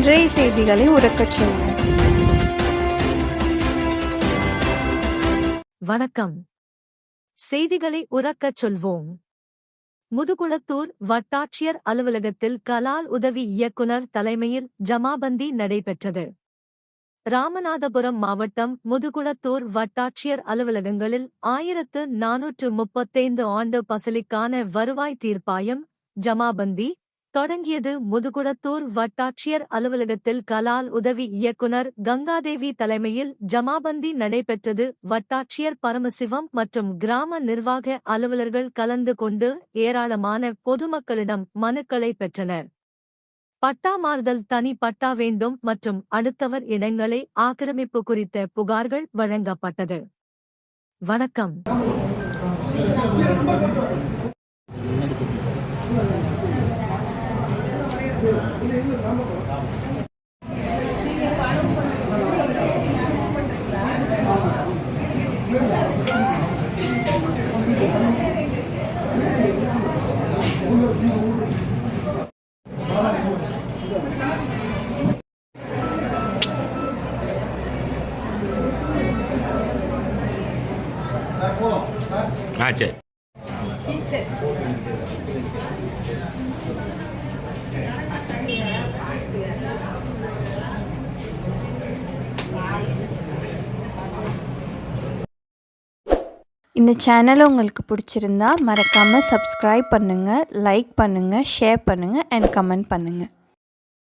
இன்றைய செய்திகளை உறக்கச் சொல்வோம். வணக்கம். செய்திகளை உறக்கச் சொல்வோம். முதுகுளத்தூர் வட்டாட்சியர் அலுவலகத்தில் கலால் உதவி இயக்குனர் தலைமையில் ஜமாபந்தி நடைபெற்றது. ராமநாதபுரம் மாவட்டம் முதுகுளத்தூர் வட்டாட்சியர் அலுவலகங்களில் 1435 ஆண்டு பசலிக்கான வருவாய் தீர்ப்பாயம் ஜமாபந்தி தொடங்கியது. முதுகுளத்தூர் வட்டாட்சியர் அலுவலகத்தில் கலால் உதவி இயக்குனர் கங்காதேவி தலைமையில் ஜமாபந்தி நடைபெற்றது. வட்டாட்சியர் பரமசிவம் மற்றும் கிராம நிர்வாக அலுவலர்கள் கலந்து கொண்டு ஏராளமான பொதுமக்களிடம் மனுக்களை பெற்றனர். பட்டா மாறுதல், தனி பட்டா வேண்டும் மற்றும் அடுத்தவர் இடங்களை ஆக்கிரமிப்பு குறித்த புகார்கள் வழங்கப்பட்டது. வணக்கம். சரி. இந்த சேனலை உங்களுக்கு பிடிச்சிருந்தா மறக்காமல் சப்ஸ்கிரைப் பண்ணுங்கள், லைக் பண்ணுங்கள், ஷேர் பண்ணுங்கள் அண்ட் கமெண்ட் பண்ணுங்கள்.